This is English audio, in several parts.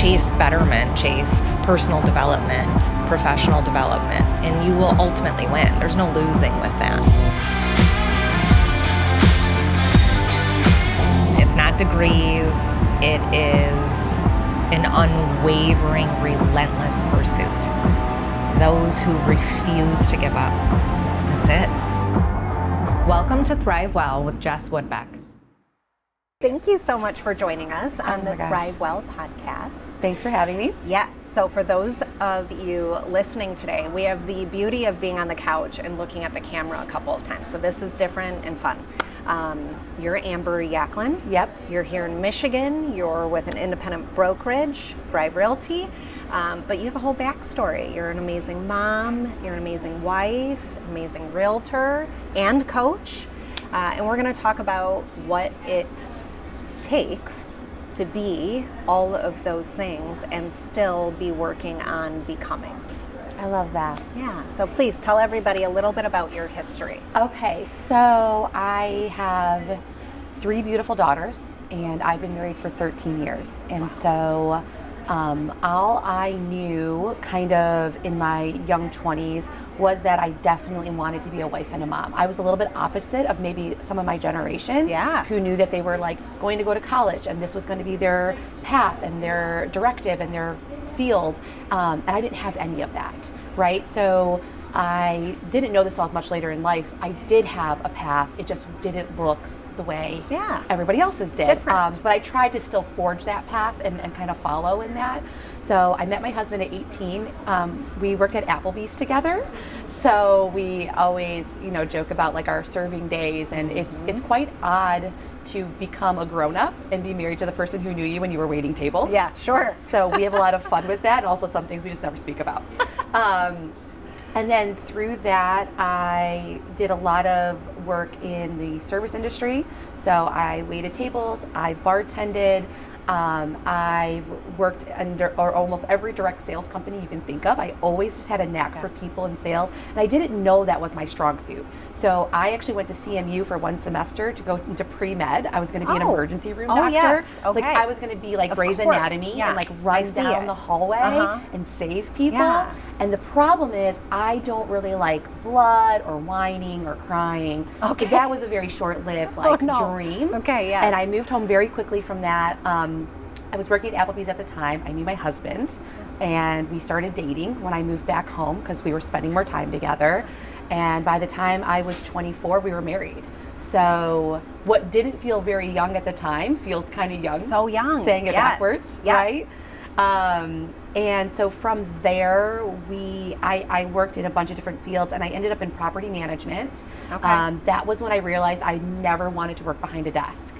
chase betterment, chase personal development, professional development, and you will ultimately win. There's no losing with that. It's not degrees, it is an unwavering, relentless pursuit. Those who refuse to give up. That's it. Welcome to Thrive Well with Jess Woodbeck. Thank you so much for joining us on the Thrive Well podcast. Thanks for having me. Yes, so for those of you listening today, we have the beauty of being on the couch and looking at the camera a couple of times. So this is different and fun. You're Amber Yaklin. Yep. You're here in Michigan. You're with an independent brokerage, Thrive Realty. But you have a whole backstory. You're an amazing mom, you're an amazing wife, amazing realtor, and coach. And we're going to talk about what it takes to be all of those things and still be working on becoming. I love that. Yeah, so please tell everybody a little bit about your history. Okay, so I have 3 beautiful daughters, and I've been married for 13 years. And so all I knew kind of in my young 20s was that I definitely wanted to be a wife and a mom. I was a little bit opposite of maybe some of my generation who knew that they were like going to go to college and this was going to be their path and their directive and their field. And I didn't have any of that, right? So I didn't know this till much later in life. I did have a path. It just didn't look the way everybody else's did. Different. But I tried to still forge that path and kind of follow in that. So I met my husband at 18. We worked at Applebee's together. So we always, joke about like our serving days, and it's quite odd to become a grown-up and be married to the person who knew you when you were waiting tables. Yeah, sure. So we have a lot of fun with that, and also some things we just never speak about. And then through that, I did a lot of work in the service industry. So I waited tables, I bartended, I've worked under almost every direct sales company you can think of. I always just had a knack for people and sales, and I didn't know that was my strong suit. So I actually went to CMU for 1 semester to go into pre-med. I was going to be an emergency room doctor. Yes. Okay. Like I was going to be like Grey's Anatomy and like run down the hallway and save people. Yeah. And the problem is I don't really like blood or whining or crying. Okay. So that was a very short-lived dream. Okay, yes. And I moved home very quickly from that. I was working at Applebee's at the time. I knew my husband, and we started dating when I moved back home because we were spending more time together. And by the time I was 24, we were married. So what didn't feel very young at the time feels kind of young. So young. Saying it backwards, right? And so from there, I worked in a bunch of different fields, and I ended up in property management. Okay. That was when I realized I never wanted to work behind a desk.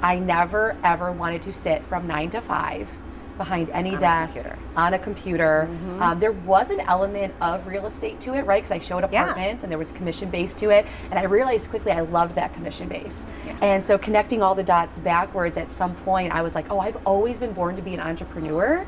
I never, ever wanted to sit from 9 to 5 behind any desk on a computer. There was an element of real estate to it, right? Because I showed apartments and there was commission base to it. And I realized quickly I loved that commission base. Yeah. And so connecting all the dots backwards, at some point I was like, oh, I've always been born to be an entrepreneur.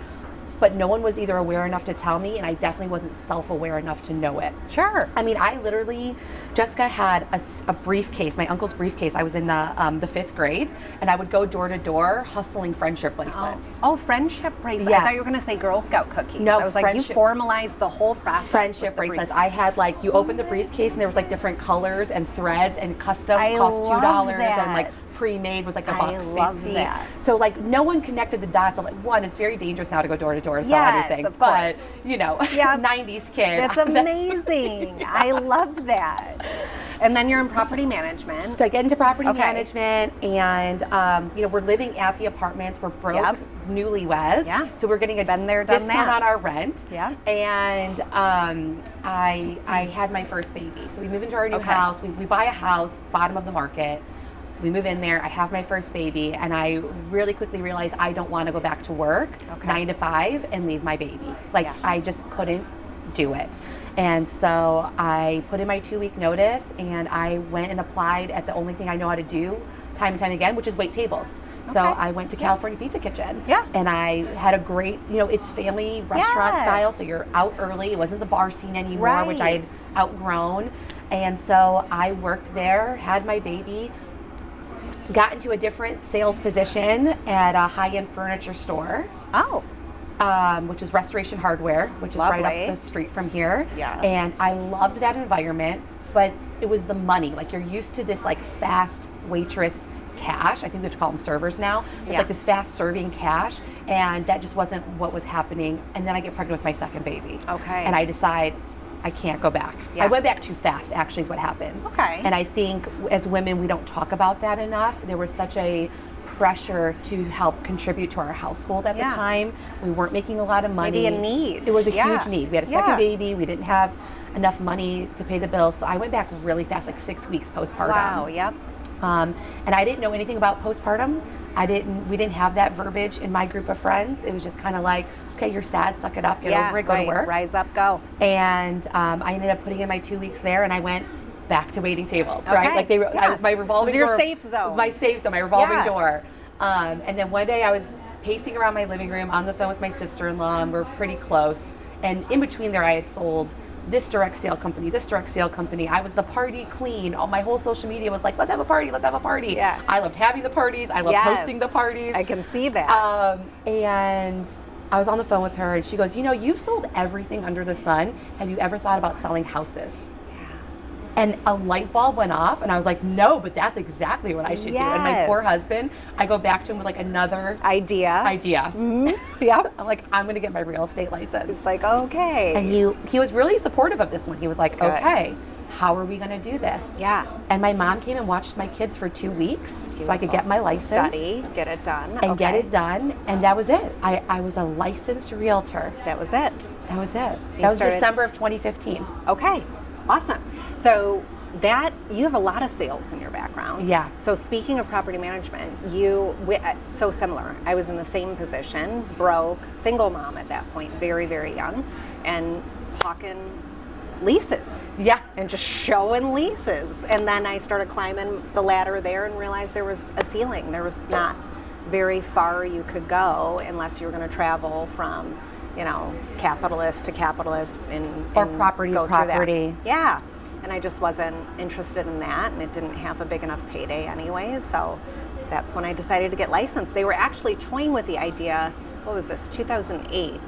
But no one was either aware enough to tell me, and I definitely wasn't self-aware enough to know it. Sure. I mean, I literally, Jessica had a briefcase, my uncle's briefcase. I was in the 5th grade, and I would go door to door hustling friendship bracelets. Oh, friendship bracelets. Yeah. I thought you were going to say Girl Scout cookies. No, I was like, you formalized the whole process. Friendship bracelets. I had like, you opened the briefcase and there was like different colors and threads, and custom cost $2 and like pre-made was like $1.50. I love that. So like no one connected the dots. I'm like, one, it's very dangerous now to go door to door or sell anything. Of course. But 90s kid. That's amazing. I love that. And then you're in property management. So I get into property management, and we're living at the apartments. We're broke, newlyweds. Yeah. So we're getting a discount on our rent. Yeah. And I had my first baby. So we move into our new house. We buy a house, bottom of the market. We move in there, I have my first baby, and I really quickly realized I don't want to go back to work 9 to 5 and leave my baby. I just couldn't do it. And so I put in my 2-week notice, and I went and applied at the only thing I know how to do time and time again, which is wait tables. So I went to California Pizza Kitchen. Yeah. And I had a great, it's family restaurant style, so you're out early. It wasn't the bar scene anymore, which I had outgrown. And so I worked there, had my baby, got into a different sales position at a high-end furniture store. Oh. which is Restoration Hardware, which is right up the street from here. Yes. And I loved that environment, but it was the money. Like, you're used to this like fast waitress cash. I think we have to call them servers now. It's like this fast serving cash, and that just wasn't what was happening. And then I get pregnant with my second baby. Okay. And I decide I can't go back. Yeah. I went back too fast, actually, is what happens. Okay. And I think as women, we don't talk about that enough. There was such a pressure to help contribute to our household at the time. We weren't making a lot of money. Maybe a need. It was a huge need. We had a second baby. We didn't have enough money to pay the bills. So I went back really fast, like 6 weeks postpartum. Wow, yep. And I didn't know anything about postpartum. We didn't have that verbiage in my group of friends. It was just kind of like, okay, you're sad, suck it up, get over it, go to work. Rise up, go. And I ended up putting in my 2 weeks there, and I went back to waiting tables, right? Like I was my revolving door. It was your safe zone. It was my safe zone, my revolving door. And then one day I was pacing around my living room on the phone with my sister-in-law, and we're pretty close. And in between there, I had sold this direct sale company, this direct sale company. I was the party queen. All my whole social media was like, let's have a party, let's have a party. Yeah. I loved having the parties. I loved hosting the parties. I can see that. And I was on the phone with her, and she goes, you've sold everything under the sun. Have you ever thought about selling houses? And a light bulb went off, and I was like, no, but that's exactly what I should do. And my poor husband, I go back to him with like another idea. Mm-hmm. Yeah. I'm like, I'm going to get my real estate license. It's like, okay. And he was really supportive of this one. He was like, okay, how are we going to do this? Yeah. And my mom came and watched my kids for 2 weeks so I could get my license. Study, get it done. And get it done. And that was it. I was a licensed realtor. That was it. That was it. That was December of 2015. Okay. Awesome. So you have a lot of sales in your background. Yeah. So speaking of property management, so similar. I was in the same position, broke, single mom at that point, very, very young, and hawking leases. Yeah. And just showing leases. And then I started climbing the ladder there and realized there was a ceiling. There was not very far you could go unless you were going to travel from capitalist to capitalist or property to property. Yeah. And I just wasn't interested in that, and it didn't have a big enough payday anyways. So that's when I decided to get licensed. They were actually toying with the idea, 2008,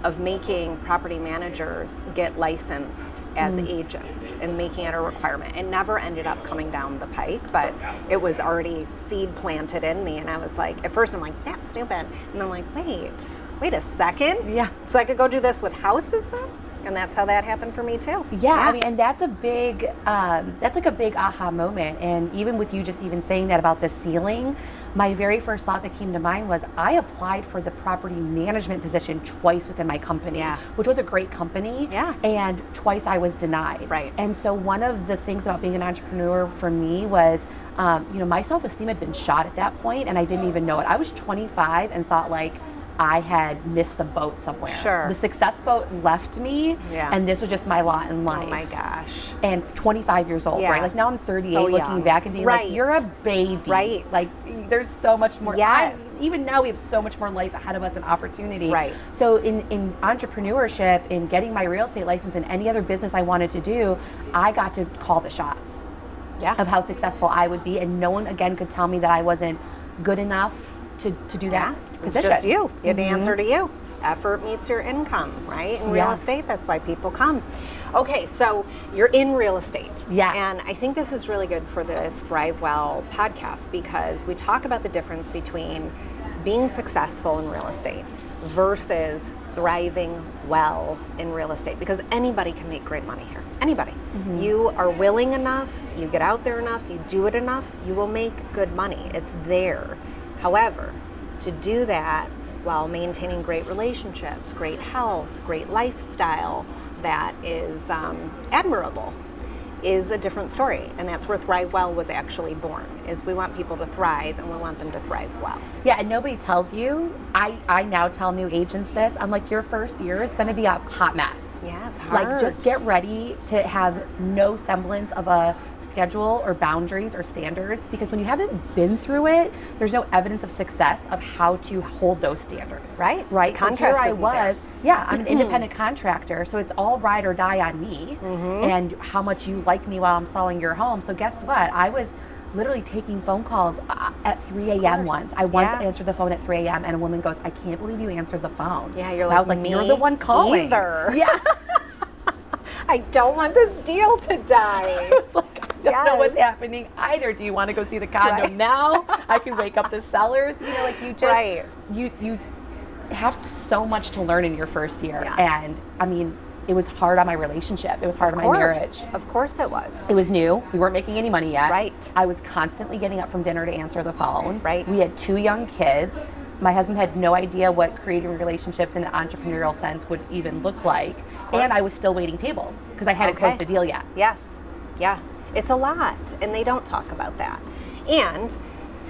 of making property managers get licensed as agents and making it a requirement. It never ended up coming down the pike, but it was already seed planted in me. And I was like, at first I'm like, that's stupid. And I'm like, wait a second? Yeah. So I could go do this with houses then? And that's how that happened for me too. Yeah, I mean, and that's a big, that's like a big aha moment. And even with you just even saying that about the ceiling, my very first thought that came to mind was I applied for the property management position twice within my company, which was a great company. Yeah. And twice I was denied. Right. And so one of the things about being an entrepreneur for me was, my self-esteem had been shot at that point, and I didn't even know it. I was 25 and thought like, I had missed the boat somewhere. Sure. The success boat left me, and this was just my lot in life. Oh my gosh. And 25 years old, right? Like now I'm 38, so looking back and being like, you're a baby. Right. Like there's so much more. Yes. Even now we have so much more life ahead of us and opportunity. Right. So in entrepreneurship, in getting my real estate license and any other business I wanted to do, I got to call the shots of how successful I would be. And no one again could tell me that I wasn't good enough to do that. It's just you. You had the answer to you. Effort meets your income, right? In real estate, that's why people come. Okay, so you're in real estate. Yes. And I think this is really good for this Thrive Well podcast because we talk about the difference between being successful in real estate versus thriving well in real estate, because anybody can make great money here. Anybody. You are willing enough, you get out there enough, you do it enough, you will make good money. It's there. However, to do that while maintaining great relationships, great health, great lifestyle that is admirable is a different story. And that's where Thrive Well was actually born, is we want people to thrive and we want them to thrive well. Yeah, and nobody tells you. I now tell new agents this. I'm like, your first year is going to be a hot mess. Yeah, it's hard. Like, just get ready to have no semblance of a schedule or boundaries or standards, because when you haven't been through it, there's no evidence of success of how to hold those standards. Right. Right. The So here I contrast was. isn't Yeah, I'm an independent contractor, so it's all ride or die on me and how much you like me while I'm selling your home. So guess what? I was literally taking phone calls at 3 a.m. once. I once answered the phone at 3 a.m. and a woman goes, I can't believe you answered the phone. Yeah, you're and like, I was like, you're the one calling. Either. Yeah. I don't want this deal to die. I was like, I don't know what's happening either. Do you want to go see the condo now? I can wake up the sellers. You know, like you just, you have so much to learn in your first year. Yes. And I mean, it was hard on my relationship. It was hard on my marriage. Of course it was. It was new. We weren't making any money yet. Right. I was constantly getting up from dinner to answer the phone. Right. We had 2 young kids. My husband had no idea what creating relationships in an entrepreneurial sense would even look like. And I was still waiting tables because I hadn't closed a deal yet. Yes. Yeah. It's a lot, and they don't talk about that. And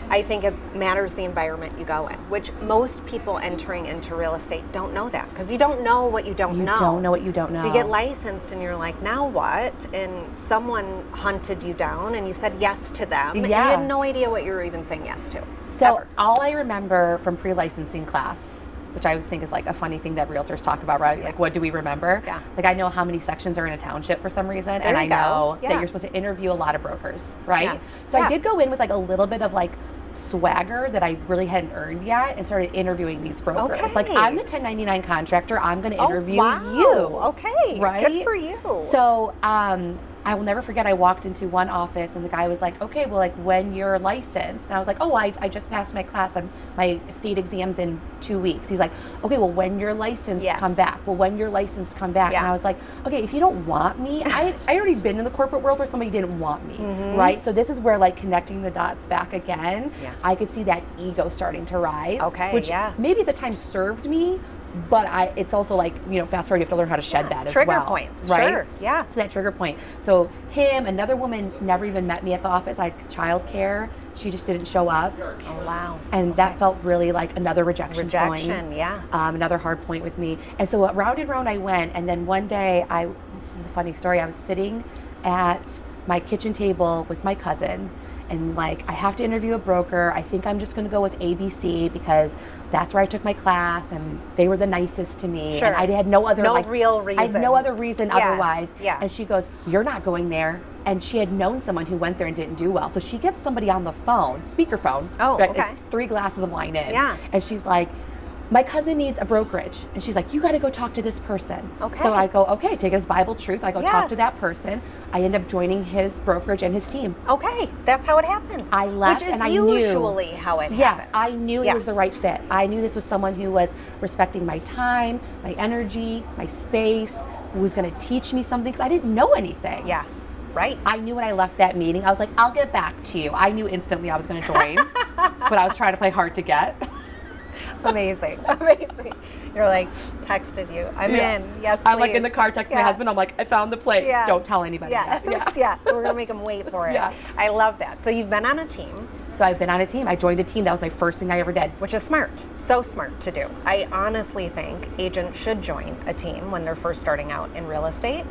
I think it matters the environment you go in, which most people entering into real estate don't know that, because you don't know what you don't know. You don't know what you don't know. So you get licensed and you're like, now what? And someone hunted you down and you said yes to them. And you had no idea what you were even saying yes to. So all I remember from pre-licensing class, which I always think is like a funny thing that realtors talk about, right? Like, what do we remember? Yeah. Like, I know how many sections are in a township for some reason, There and I you go. know Yeah. that you're supposed to interview a lot of brokers, right? Yes. So I did go in with like a little bit of like swagger that I really hadn't earned yet, and started interviewing these brokers. Okay. Like, I'm the 1099 contractor. I'm going to interview wow. you. Okay. Right? Good for you. So I will never forget, I walked into one office and the guy was like, okay, well, like, when you're licensed. And I was like, oh, I just passed my class. My state exam's in 2 weeks. He's like, okay, well, when you're licensed, come back. Well, when you're licensed, come back. And I was like, okay, if you don't want me, I already been in the corporate world where somebody didn't want me, right? So this is where, like, connecting the dots back again, I could see that ego starting to rise, which maybe at the time served me, but it's also like, you know, fast forward, you have to learn how to shed that as well. Trigger points, right? Sure, yeah. So that trigger point. So him, another woman never even met me at the office. I had childcare. She just didn't show up. Oh, wow. And that felt really like another rejection point. Yeah. Another hard point with me. And so round and round I went. And then one day, this is a funny story, I was sitting at my kitchen table with my cousin, and like, I have to interview a broker. I think I'm just going to go with ABC because that's where I took my class and they were the nicest to me. Sure. And I had no other real reason. I had no other reason otherwise. Yeah. And she goes, you're not going there. And she had known someone who went there and didn't do well. So she gets somebody on the phone, speakerphone. Oh, okay. Like 3 glasses of wine in. Yeah. And she's like, my cousin needs a brokerage. And she's like, you got to go talk to this person. Okay. So I go, okay, take it as Bible truth. I go talk to that person. I end up joining his brokerage and his team. Okay, that's how it happened. I left, which is and I knew usually how it happens. Yeah, I knew it was the right fit. I knew this was someone who was respecting my time, my energy, my space, who was going to teach me something, because I didn't know anything. Yes, right. I knew when I left that meeting, I was like, I'll get back to you. I knew instantly I was going to join, but I was trying to play hard to get. Amazing. Amazing. You're like, texted you. I'm in. Yes, please. I'm like in the car texting my husband. I'm like, I found the place. Yes. Don't tell anybody. Yes. Yeah. We're going to make them wait for it. Yeah. I love that. So you've been on a team. So I've been on a team. I joined a team. That was my first thing I ever did. Which is smart. So smart to do. I honestly think agents should join a team when they're first starting out in real estate.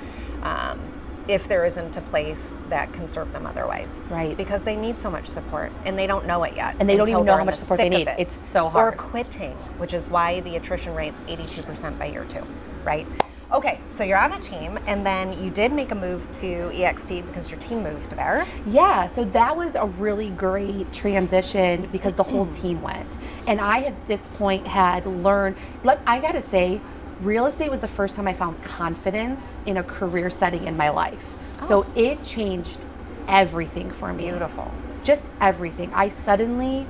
If there isn't a place that can serve them otherwise. Right. Because they need so much support and they don't know it yet. And they don't even know how much support they need. It's so hard. Or quitting, which is why the attrition rate's 82% by year 2, right? Okay, so you're on a team, and then you did make a move to EXP because your team moved there. Yeah, so that was a really great transition because the whole team went. And I at this point had learned, I gotta say, real estate was the first time I found confidence in a career setting in my life. So it changed everything for me. Beautiful. Just everything. I suddenly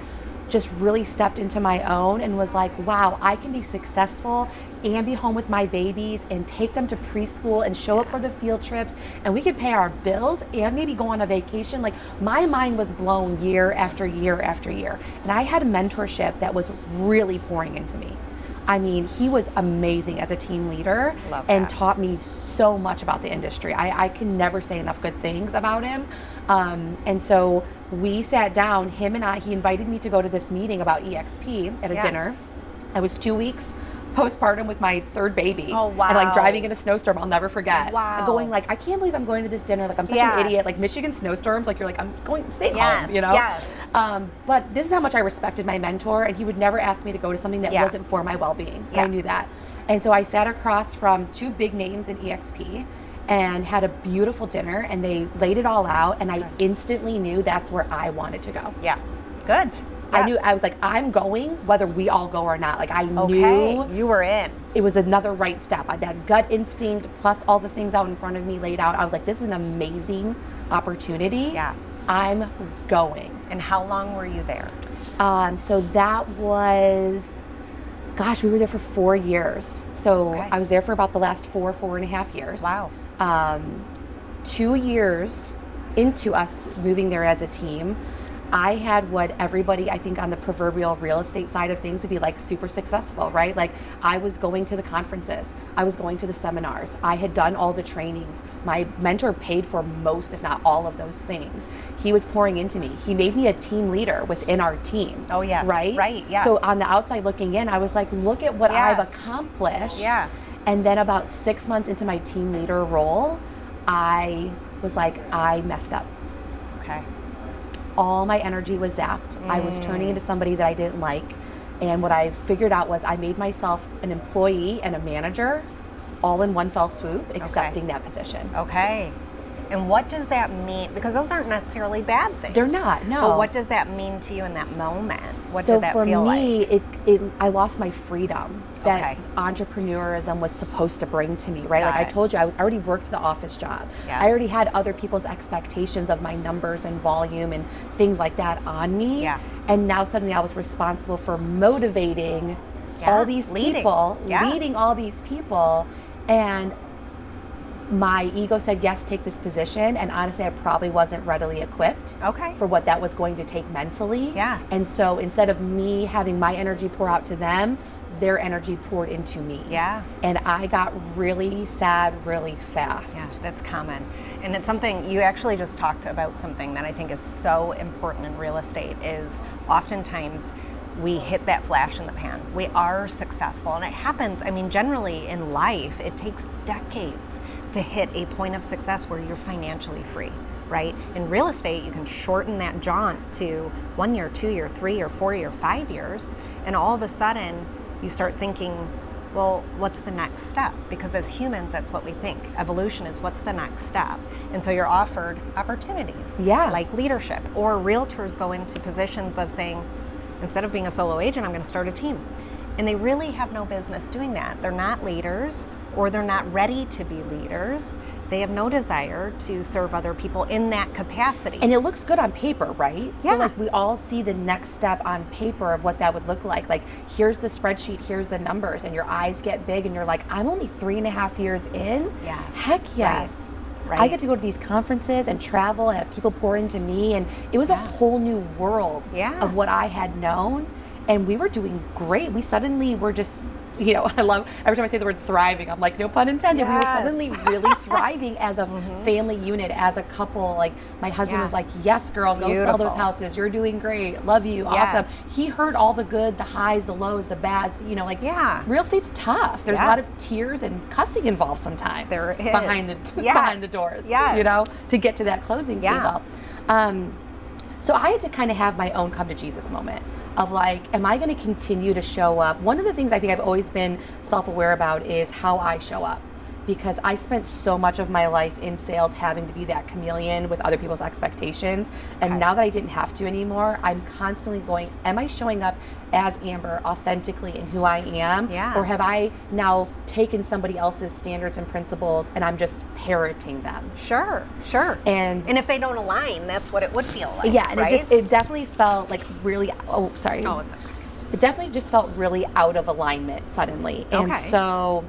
just really stepped into my own and was like, wow, I can be successful and be home with my babies and take them to preschool and show up for the field trips, and we can pay our bills and maybe go on a vacation. Like, my mind was blown year after year after year. And I had a mentorship that was really pouring into me. I mean, he was amazing as a team leader and taught me so much about the industry. I can never say enough good things about him. And so we sat down, him and I, he invited me to go to this meeting about EXP at a dinner. I was 2 weeks postpartum with my 3rd baby. Oh, wow. And like driving in a snowstorm, I'll never forget. Wow. Going like, I can't believe I'm going to this dinner. Like, I'm such an idiot. Like, Michigan snowstorms, like, you're like, I'm going, stay home, you know? Yes. But this is how much I respected my mentor, and he would never ask me to go to something that wasn't for my well-being. I knew that. And so I sat across from 2 big names in EXP, and had a beautiful dinner, and they laid it all out, and I instantly knew that's where I wanted to go. Yeah. Good. Yes. I knew, I was like, I'm going whether we all go or not. Like, I knew you were in. It was another right step. I had gut instinct plus all the things out in front of me laid out. I was like, this is an amazing opportunity. Yeah. I'm going. And how long were you there? So that was, gosh, we were there for 4 years. So I was there for about the last 4.5 years. Wow. 2 years into us moving there as a team, I had what everybody, I think, on the proverbial real estate side of things would be like super successful, right? Like, I was going to the conferences, I was going to the seminars, I had done all the trainings. My mentor paid for most, if not all, of those things. He was pouring into me. He made me a team leader within our team. Oh, yes. Right? Right, yes. So on the outside looking in, I was like, look at what I've accomplished. Yeah. And then about 6 months into my team leader role, I was like, I messed up. Okay. All my energy was zapped. I was turning into somebody that I didn't like. And what I figured out was I made myself an employee and a manager all in one fell swoop, accepting that position. Okay. And what does that mean? Because those aren't necessarily bad things. They're not, no. But what does that mean to you in that moment? What did that feel like? So for me, I lost my freedom that entrepreneurism was supposed to bring to me, right? Like I told you, I already worked the office job. Yeah. I already had other people's expectations of my numbers and volume and things like that on me. Yeah. And now suddenly I was responsible for motivating all these people, leading all these people. And my ego said, yes, take this position. And honestly, I probably wasn't readily equipped for what that was going to take mentally. Yeah. And so instead of me having my energy pour out to them, their energy poured into me. Yeah. And I got really sad really fast. Yeah, that's common. And it's something, you actually just talked about something that I think is so important in real estate is oftentimes we hit that flash in the pan. We are successful, and it happens, I mean, generally in life, it takes decades to hit a point of success where you're financially free, right? In real estate, you can shorten that jaunt to 1 year, 2 year, 3 or 4 year, 5 years, and all of a sudden you start thinking, well, what's the next step? Because as humans, that's what we think. Evolution is what's the next step. And so you're offered opportunities, like leadership, or realtors go into positions of saying, instead of being a solo agent, I'm going to start a team. And they really have no business doing that. They're not leaders, or they're not ready to be leaders. They have no desire to serve other people in that capacity. And it looks good on paper, right? Yeah. So like we all see the next step on paper of what that would look like. Like, here's the spreadsheet, here's the numbers, and your eyes get big and you're like, I'm only 3.5 years in? Yes. Heck yes. Right. I get to go to these conferences and travel and have people pour into me, and it was a whole new world of what I had known. And we were doing great. We suddenly were just, you know, I love, every time I say the word thriving, I'm like, no pun intended. We were suddenly really thriving as a family unit, as a couple. Like, my husband was like, yes, girl, go sell those houses. You're doing great. Love you. Awesome. He heard all the good, the highs, the lows, the bads, you know, like, real estate's tough. There's a lot of tears and cussing involved sometimes. There is. Behind the doors, you know, to get to that closing table. So I had to kind of have my own come to Jesus moment of like, am I going to continue to show up? One of the things I think I've always been self-aware about is how I show up, because I spent so much of my life in sales having to be that chameleon with other people's expectations. And now that I didn't have to anymore, I'm constantly going, am I showing up as Amber authentically in who I am? Or have I now taken somebody else's standards and principles and I'm just parroting them? Sure. And if they don't align, that's what it would feel like. Yeah, and it definitely felt like really, oh, sorry. Oh, it's okay. It definitely just felt really out of alignment suddenly. And so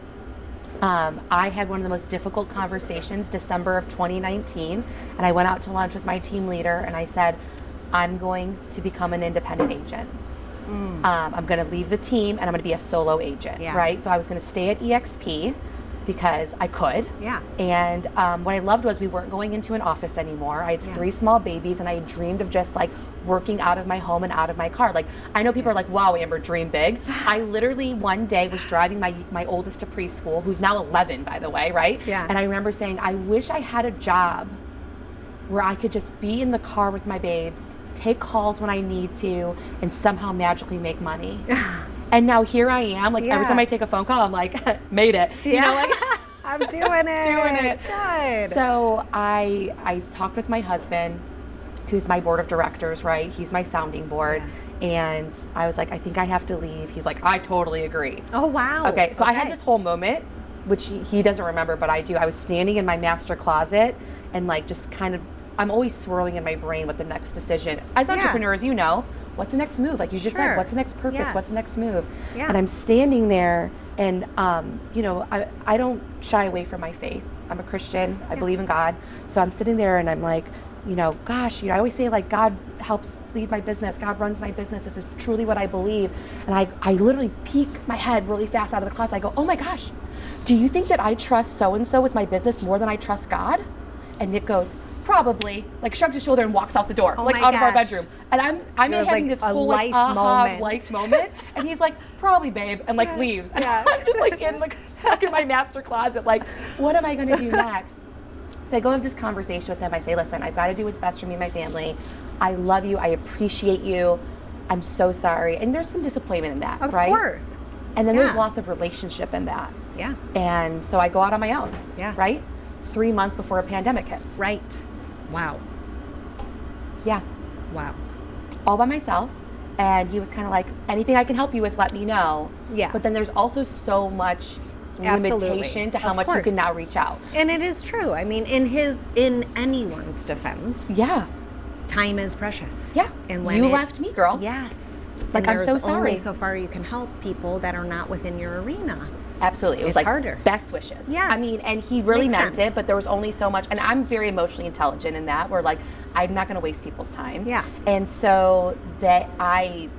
I had one of the most difficult conversations December of 2019, and I went out to lunch with my team leader and I said, I'm going to become an independent agent. I'm going to leave the team and I'm going to be a solo agent, right? So I was going to stay at EXP because I could. And what I loved was we weren't going into an office anymore. I had 3 small babies, and I dreamed of just like working out of my home and out of my car. Like, I know people are like, wow, Amber, dream big. I literally one day was driving my oldest to preschool, who's now 11, by the way, right? And I remember saying, I wish I had a job where I could just be in the car with my babes, take calls when I need to, and somehow magically make money. And now here I am, like every time I take a phone call, I'm like, made it. You know, like I'm doing it. Doing it. Good. So I talked with my husband, who's my board of directors, right? He's my sounding board. Yeah. And I was like, I think I have to leave. He's like, I totally agree. Oh, wow. Okay, so I had this whole moment, which he doesn't remember, but I do. I was standing in my master closet and like just kind of, I'm always swirling in my brain what the next decision. As entrepreneurs, you know, what's the next move? Like you just said, what's the next purpose? What's the next move? Yeah. And I'm standing there and, you know, I don't shy away from my faith. I'm a Christian. I believe in God. So I'm sitting there and I'm like, you know, gosh, you know, I always say like God helps lead my business. God runs my business. This is truly what I believe. And I literally peek my head really fast out of the closet. I go, oh my gosh, do you think that I trust so-and-so with my business more than I trust God? And Nick goes, probably, like shrugs his shoulder and walks out the door, like out of our bedroom. And I'm having like this whole like life moment. And he's like, probably babe, and like leaves. And I'm just like stuck in my master closet, like, what am I gonna do next? So I go have this conversation with him. I say, listen, I've got to do what's best for me and my family. I love you. I appreciate you. I'm so sorry. And there's some disappointment in that, right? Of course. And then there's loss of relationship in that. Yeah. And so I go out on my own. Yeah. Right? 3 months before a pandemic hits. Right. Wow. Yeah. Wow. All by myself. And he was kind of like, anything I can help you with, let me know. Yeah. But then there's also so much limitation to how much you can now reach out. And it is true. I mean, in anyone's defense. Yeah. Time is precious. Yeah. And when you left me, girl. Yes. Like, I'm so sorry. Only so far you can help people that are not within your arena. Absolutely. It was like harder. Best wishes. Yes. I mean, and he really meant it, but there was only so much. And I'm very emotionally intelligent in that, where like, I'm not going to waste people's time. Yeah. And so that I,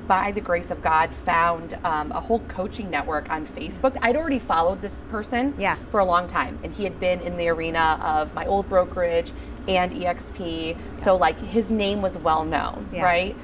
by the grace of God, found a whole coaching network on Facebook. I'd already followed this person for a long time, and he had been in the arena of my old brokerage and EXP. So like his name was well known, right?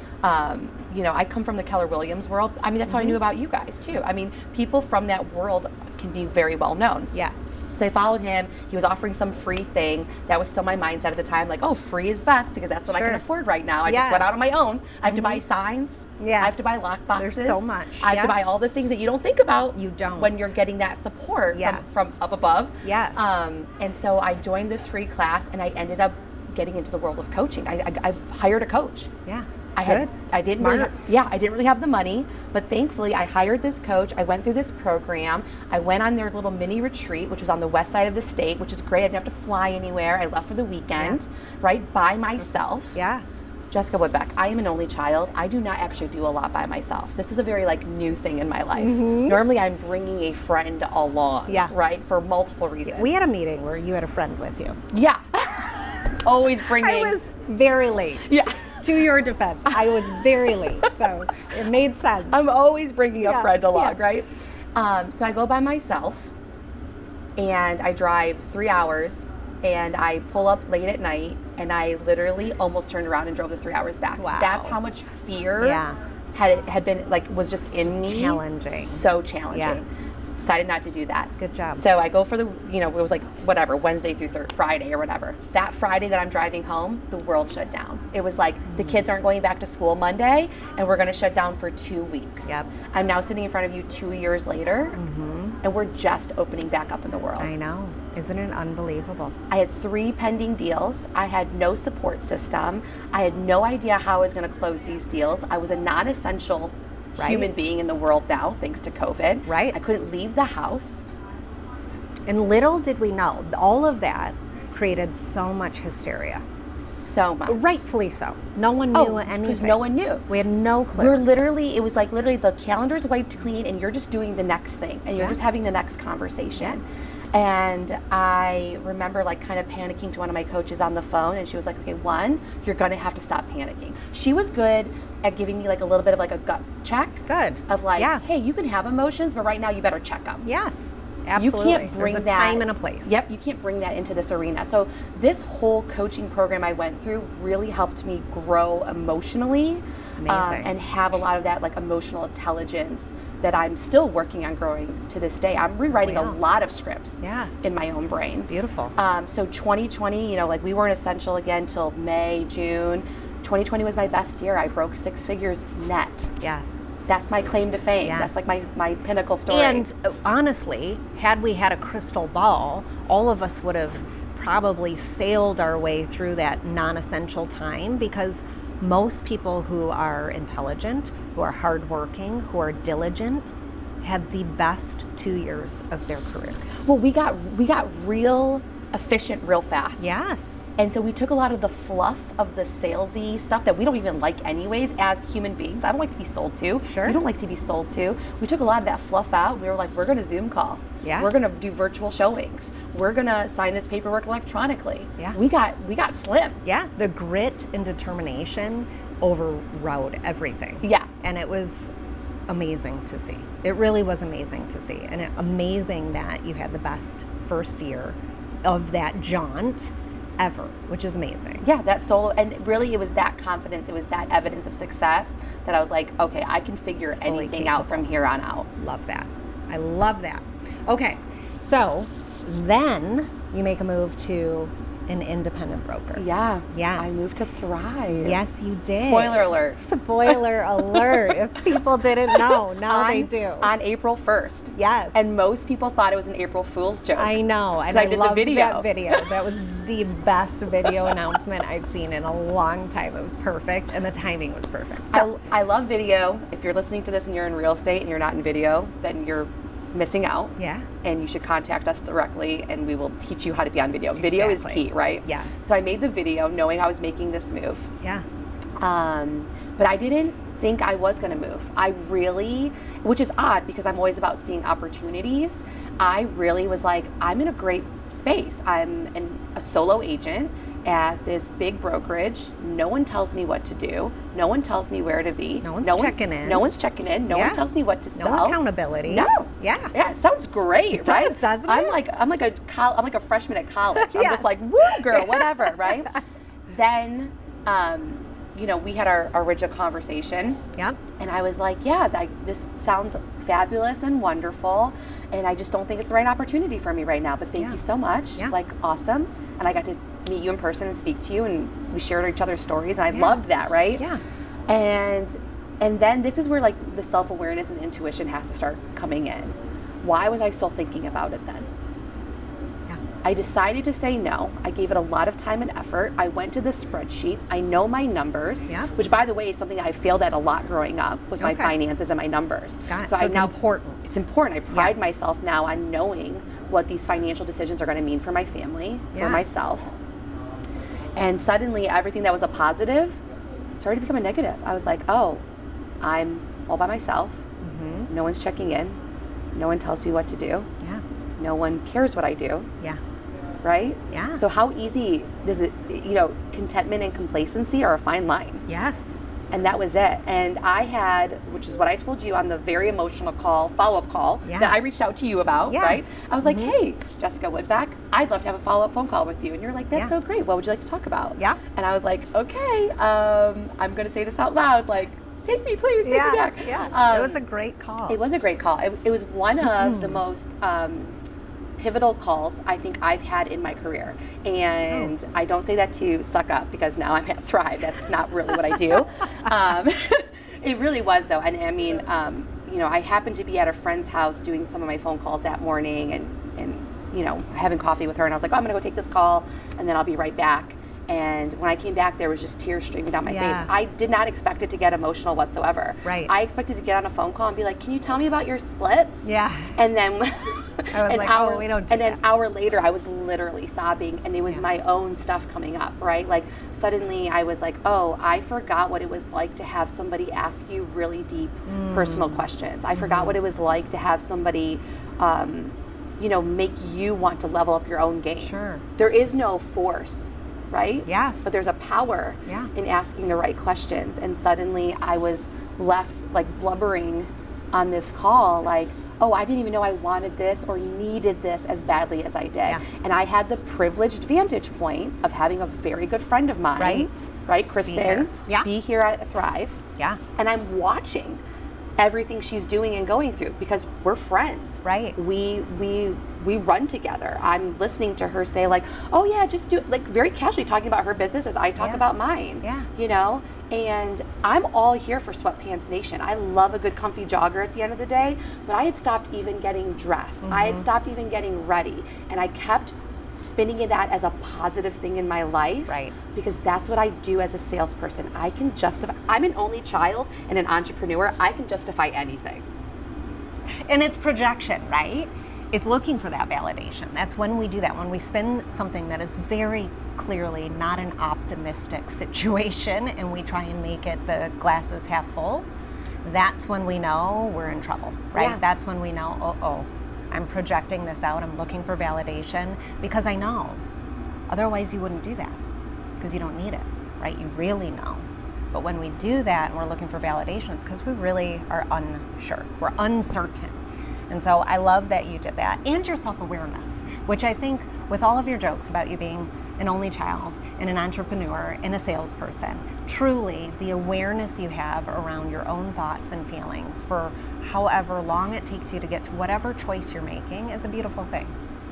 You know, I come from the Keller Williams world. I mean, that's how I knew about you guys too. I mean, people from that world can be very well known. Yes. So I followed him. He was offering some free thing. That was still my mindset at the time. Like, oh, free is best because that's what I can afford right now. I just went out on my own. I have to buy signs. Yes. I have to buy lock boxes. There's so much. I have to buy all the things that you don't think about. You don't. When you're getting that support from up above. Yes. And so I joined this free class and I ended up getting into the world of coaching. I hired a coach. Yeah. I didn't really have the money, but thankfully I hired this coach. I went through this program. I went on their little mini retreat, which was on the west side of the state, which is great. I didn't have to fly anywhere. I left for the weekend, right, by myself. Yeah. Jessica Woodbeck, I am an only child. I do not actually do a lot by myself. This is a very like new thing in my life. Normally I'm bringing a friend along, right, for multiple reasons. We had a meeting where you had a friend with you. Yeah. Always bringing. I was very late. Yeah. To your defense, I was very late, so it made sense. I'm always bringing a friend along, right? So I go by myself, and I drive 3 hours, and I pull up late at night, and I literally almost turned around and drove the 3 hours back. Wow. That's how much fear had been, like, was just in me. Challenging. So challenging. Yeah. Decided not to do that. Good job. So I go for the, you know, it was like whatever, Wednesday through Friday or whatever. That Friday that I'm driving home, the world shut down. It was like the kids aren't going back to school Monday and we're going to shut down for 2 weeks. Yep. I'm now sitting in front of you 2 years later and we're just opening back up in the world. I know. Isn't it unbelievable? I had 3 pending deals. I had no support system. I had no idea how I was going to close these deals. I was a non-essential human being in the world now, thanks to COVID. Right. I couldn't leave the house. And little did we know, all of that created so much hysteria. So much. Rightfully so. No one knew anything. Because no one knew. We had no clue. We're literally, it was like literally the calendar's wiped clean and you're just doing the next thing and you're just having the next conversation. And I remember like kind of panicking to one of my coaches on the phone and she was like, okay, 1, you're gonna have to stop panicking. She was good at giving me like a little bit of like a gut check. Good. Of like, hey, you can have emotions, but right now you better check them. Yes. Absolutely. You can't bring There's a that time and a place. Yep, you can't bring that into this arena. So this whole coaching program I went through really helped me grow emotionally and have a lot of that like emotional intelligence that I'm still working on growing to this day. I'm rewriting a lot of scripts in my own brain. Beautiful. So 2020, you know, like we weren't essential again till May, June. 2020 was my best year. I broke 6 figures net. Yes. That's my claim to fame. Yes. That's like my pinnacle story. And honestly, had we had a crystal ball, all of us would have probably sailed our way through that non-essential time, because most people who are intelligent, who are hardworking, who are diligent, had the best 2 years of their career. Well, we got real efficient real fast. Yes. And so we took a lot of the fluff of the salesy stuff that we don't even like anyways as human beings. I don't like to be sold to. Sure. We don't like to be sold to. We took a lot of that fluff out. We were like, we're going to Zoom call. Yeah. We're going to do virtual showings. We're going to sign this paperwork electronically. Yeah. We got slim. Yeah. The grit and determination overrode everything. Yeah. And it was amazing to see. It really was amazing to see. And amazing that you had the best first year of that jaunt ever, which is amazing. Yeah, that solo, and really it was that confidence, it was that evidence of success that I was like, okay, I can figure Fully anything out from here on out. Love that. I love that. Okay, so then you make a move to an independent broker. Yeah. Yes. I moved to Thrive. Yes, you did. Spoiler alert. Spoiler alert. If people didn't know, now they do. On April 1st. Yes. And most people thought it was an April Fool's joke. I know. And I did the loved video. that video. That was the best video announcement I've seen in a long time. It was perfect, and the timing was perfect. So I love video. If you're listening to this and you're in real estate and you're not in video, then you're missing out. yeah. And you should contact us directly and we will teach you how to be on video. Video is Exactly. key, right? Yes. So I made the video knowing I was making this move. Yeah. But I didn't think I was going to move. I really, which is odd because I'm always about seeing opportunities. I really was like, I'm in a great space. I'm a solo agent at this big brokerage. No one tells me what to do. No one tells me where to be. No one's checking in. No one's checking in. No one tells me what to sell. No accountability. No. Yeah. Yeah, it sounds great, It right? does, doesn't I'm it? like a freshman at college. I'm Yes. just like, woo, girl, whatever, right? Then, we had our original conversation. Yep. And I was like, yeah, this sounds fabulous and wonderful. And I just don't think it's the right opportunity for me right now. But thank you so much. Yeah. Like, awesome. And I got to meet you in person and speak to you. And we shared each other's stories. And I loved that, right? Yeah. And then this is where like the self-awareness and the intuition has to start coming in. Why was I still thinking about it then? Yeah. I decided to say no. I gave it a lot of time and effort. I went to the spreadsheet. I know my numbers, which by the way is something I failed at a lot growing up, was my finances and my numbers. Got it. So it's important. It's important. I pride myself now on knowing what these financial decisions are going to mean for my family, for myself. And suddenly everything that was a positive started to become a negative. I was like, oh, I'm all by myself. Mm-hmm. No one's checking in. No one tells me what to do. Yeah. No one cares what I do. Yeah. Right? Yeah. So how easy does it, contentment and complacency are a fine line. Yes. And that was it. And I had, which is what I told you on the very emotional follow-up call that I reached out to you about, right? I was like, hey, Jessica Woodback, I'd love to have a follow-up phone call with you. And you're like, that's so great. What would you like to talk about? Yeah. And I was like, okay, I'm going to say this out loud. Like, take me, please, take me back. Yeah. It was a great call. It was a great call. It was one of the most pivotal calls I think I've had in my career. And I don't say that to suck up because now I'm at Thrive. That's not really what I do. It really was though. And I mean, I happened to be at a friend's house doing some of my phone calls that morning and having coffee with her. And I was like, oh, I'm going to go take this call and then I'll be right back. And when I came back, there was just tears streaming down my face. I did not expect it to get emotional whatsoever. Right. I expected to get on a phone call and be like, can you tell me about your splits? Yeah. And then I was like, we don't do that. An hour later, I was literally sobbing, and it was my own stuff coming up, right? Like, suddenly I was like, oh, I forgot what it was like to have somebody ask you really deep personal questions. I forgot what it was like to have somebody, make you want to level up your own game. Sure. There is no force, right? Yes. But there's a power in asking the right questions. And suddenly I was left like blubbering on this call, like, oh, I didn't even know I wanted this or needed this as badly as I did. Yeah. And I had the privileged vantage point of having a very good friend of mine, right? Kristen, be here at Thrive. Yeah. And I'm watching. everything she's doing and going through because we're friends. Right. We run together. I'm listening to her say like, oh yeah, just do it, like very casually talking about her business as I talk about mine. Yeah. You know? And I'm all here for Sweatpants Nation. I love a good comfy jogger at the end of the day, but I had stopped even getting dressed. I had stopped even getting ready. And I kept spinning that as a positive thing in my life. Right. Because that's what I do as a salesperson. I can justify, I'm an only child and an entrepreneur. I can justify anything. And it's projection, right? It's looking for that validation. That's when we do that, when we spin something that is very clearly not an optimistic situation and we try and make it the glass is half full. That's when we know we're in trouble, right? Yeah. That's when we know, oh, I'm projecting this out. I'm looking for validation because I know. Otherwise, you wouldn't do that because you don't need it, right? You really know. But when we do that and we're looking for validation, it's because we really are unsure. We're uncertain. And so I love that you did that, and your self-awareness, which I think with all of your jokes about you being an only child and an entrepreneur and a salesperson, truly the awareness you have around your own thoughts and feelings for however long it takes you to get to whatever choice you're making is a beautiful thing.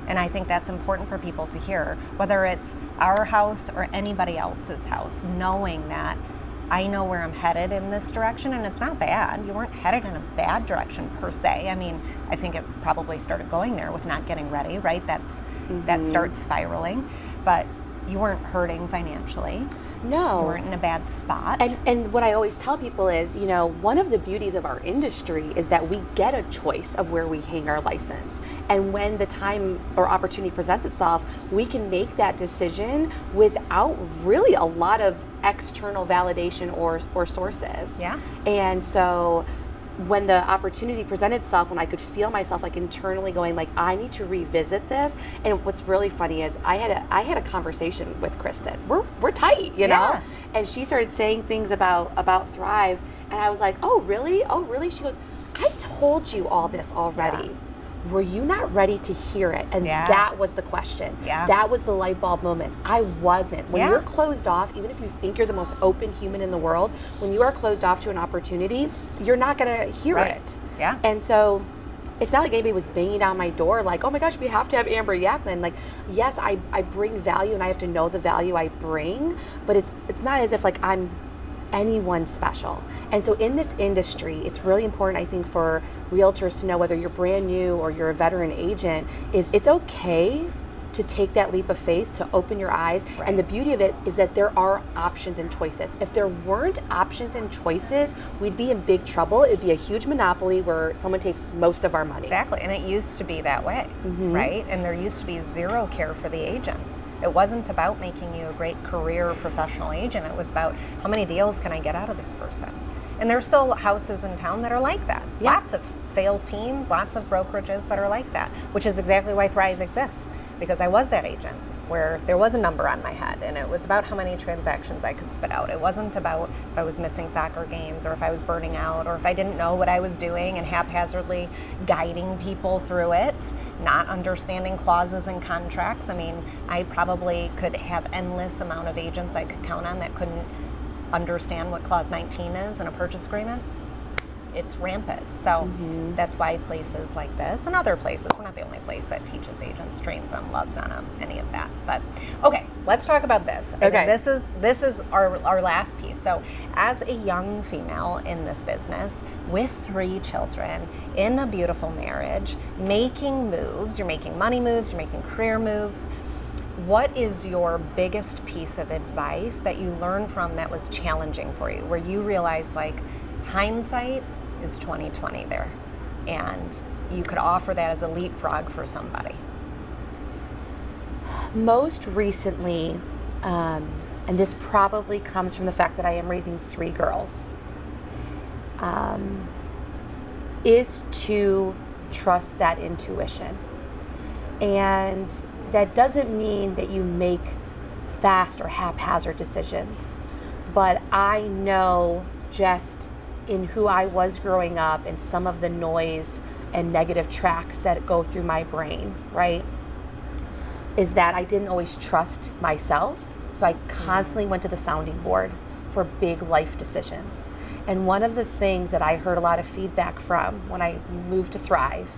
And I think that's important for people to hear, whether it's our house or anybody else's house, knowing that I know where I'm headed in this direction, and it's not bad. You weren't headed in a bad direction per se. I mean, I think it probably started going there with not getting ready, right? That starts spiraling, but you weren't hurting financially. No. You weren't in a bad spot. And what I always tell people is, you know, one of the beauties of our industry is that we get a choice of where we hang our license. And when the time or opportunity presents itself, we can make that decision without really a lot of external validation or sources. Yeah. And so when the opportunity presented itself, when I could feel myself like internally going like, I need to revisit this. And what's really funny is I had a conversation with Kristen. We're tight, you know? And she started saying things about Thrive. And I was like, oh, really? Oh, really? She goes, I told you all this already. Yeah. Were you not ready to hear it? And that was the question. Yeah. That was the light bulb moment. I wasn't. When you're closed off, even if you think you're the most open human in the world, when you are closed off to an opportunity, you're not going to hear it. Yeah. And so it's not like anybody was banging down my door like, oh my gosh, we have to have Amber Yaklin. Like, yes, I bring value and I have to know the value I bring, but it's not as if like I'm anyone special. And so in this industry, it's really important, I think, for realtors to know, whether you're brand new or you're a veteran agent, is it's okay to take that leap of faith, to open your eyes. Right. And the beauty of it is that there are options and choices. If there weren't options and choices, we'd be in big trouble. It'd be a huge monopoly where someone takes most of our money. Exactly. And it used to be that way, right? And there used to be zero care for the agent. It wasn't about making you a great career professional agent. It was about how many deals can I get out of this person? And there's still houses in town that are like that. Yeah. Lots of sales teams, lots of brokerages that are like that, which is exactly why Thrive exists. Because I was that agent where there was a number on my head and it was about how many transactions I could spit out. It wasn't about if I was missing soccer games or if I was burning out or if I didn't know what I was doing and haphazardly guiding people through it, not understanding clauses and contracts. I mean, I probably could have endless amount of agents I could count on that couldn't understand what clause 19 is in a purchase agreement. It's rampant. So that's why places like this and other places, we're not the only place that teaches agents, trains them, loves on them, any of that. But okay, let's talk about this. Okay. This is our last piece. So as a young female in this business with 3 children in a beautiful marriage, making moves, you're making money moves, you're making career moves. What is your biggest piece of advice that you learned from that was challenging for you, where you realized like hindsight is 20/20 there, and you could offer that as a leapfrog for somebody? Most recently, and this probably comes from the fact that I am raising 3 girls, is to trust that intuition. And that doesn't mean that you make fast or haphazard decisions, but I know just in who I was growing up and some of the noise and negative tracks that go through my brain, right, is that I didn't always trust myself. So I constantly went to the sounding board for big life decisions. And one of the things that I heard a lot of feedback from when I moved to Thrive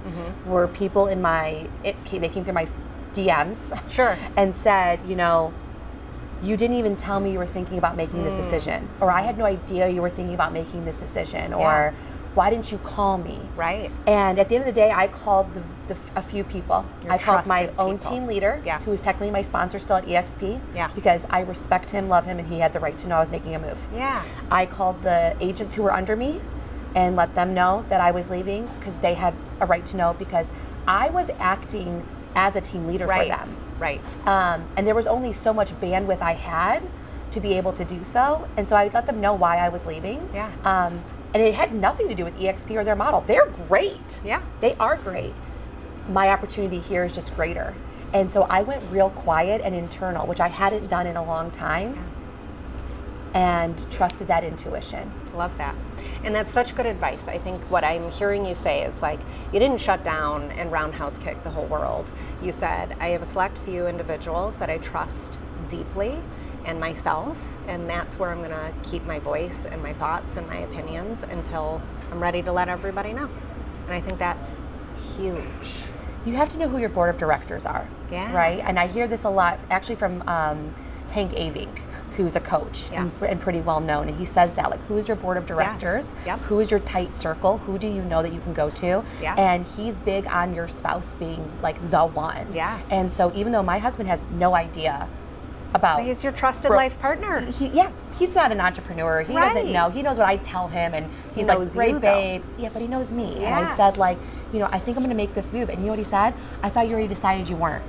were people they came through my DMs and said, you didn't even tell me you were thinking about making this decision, or I had no idea you were thinking about making this decision, or why didn't you call me? Right. And at the end of the day, I called a few people. I called my own team leader, who is technically my sponsor still at EXP, because I respect him, love him, and he had the right to know I was making a move. Yeah. I called the agents who were under me and let them know that I was leaving, because they had a right to know, because I was acting as a team leader for them. Right. And there was only so much bandwidth I had to be able to do so. And so I let them know why I was leaving. Yeah. And it had nothing to do with EXP or their model. They're great. Yeah. They are great. My opportunity here is just greater. And so I went real quiet and internal, which I hadn't done in a long time, and trusted that intuition. Love that. And that's such good advice. I think what I'm hearing you say is like, you didn't shut down and roundhouse kick the whole world. You said, I have a select few individuals that I trust deeply, and myself, and that's where I'm gonna keep my voice and my thoughts and my opinions until I'm ready to let everybody know. And I think that's huge. You have to know who your board of directors are, right? And I hear this a lot, actually from Hank Avink, who's a coach and pretty well known, and he says that, like, who is your board of directors? Who is your tight circle? Who do you know that you can go to? And he's big on your spouse being like the one. And so even though my husband has no idea about, he's your trusted life partner. He's not an entrepreneur. He doesn't know. He knows what I tell him, and he's like, great, babe. Yeah, but he knows me. And I said, like, I think I'm going to make this move. And you know what he said? I thought you already decided you weren't.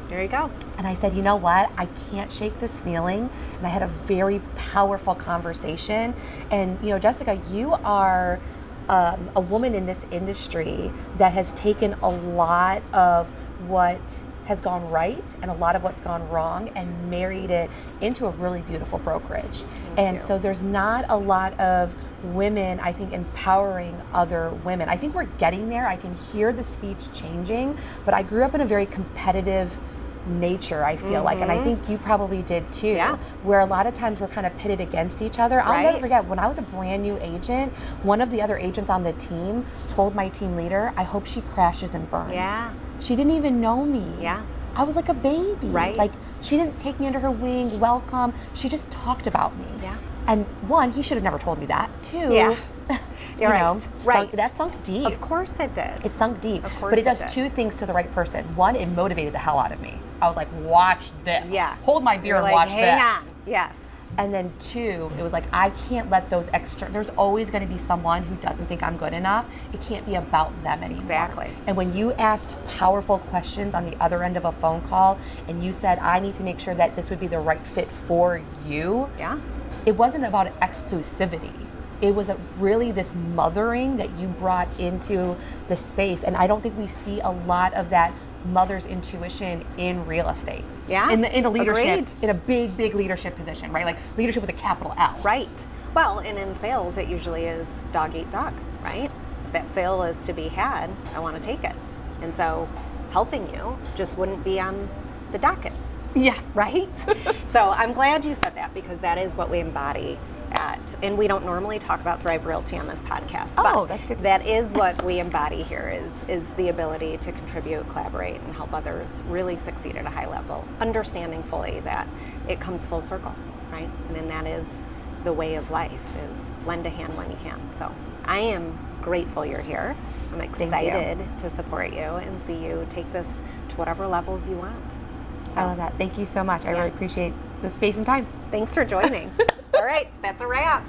There you go. And I said, you know what? I can't shake this feeling. And I had a very powerful conversation. And, Jessica, you are a woman in this industry that has taken a lot of what has gone right and a lot of what's gone wrong and married it into a really beautiful brokerage. Thank you. So there's not a lot of women, I think, empowering other women. I think we're getting there. I can hear the speech changing, but I grew up in a very competitive nature, I feel like, and I think you probably did too, where a lot of times we're kind of pitted against each other. I'll never forget, when I was a brand new agent, one of the other agents on the team told my team leader, I hope she crashes and burns. She didn't even know me. I was like a baby. Like, she didn't take me under her wing, welcome. She just talked about me. And one, he should have never told me that. Two, that sunk deep. Of course it did. It sunk deep. Of course but it does two things to the right person. One, it motivated the hell out of me. I was like, watch this. Hold my beer and watch this. Hang on. Yes. And then two, it was like, I can't let those there's always going to be someone who doesn't think I'm good enough. It can't be about them anymore. Exactly. And when you asked powerful questions on the other end of a phone call, and you said, I need to make sure that this would be the right fit for you. It wasn't about exclusivity. It was really this mothering that you brought into the space. And I don't think we see a lot of that mother's intuition in real estate. In a leadership, in a big leadership position, right? Like leadership with a capital L. Right. Well, and in sales, it usually is dog eat dog, right? If that sale is to be had, I want to take it. And so helping you just wouldn't be on the docket. Right? So I'm glad you said that, because that is what we embody and we don't normally talk about Thrive Realty on this podcast. Oh, that's good. That is what we embody here is the ability to contribute, collaborate, and help others really succeed at a high level, understanding fully that it comes full circle, right? And then that is the way of life, is lend a hand when you can. So I am grateful you're here. I'm excited to support you and see you take this to whatever levels you want. So, I love that. Thank you so much. I really appreciate the space and time. Thanks for joining. All right, that's a wrap.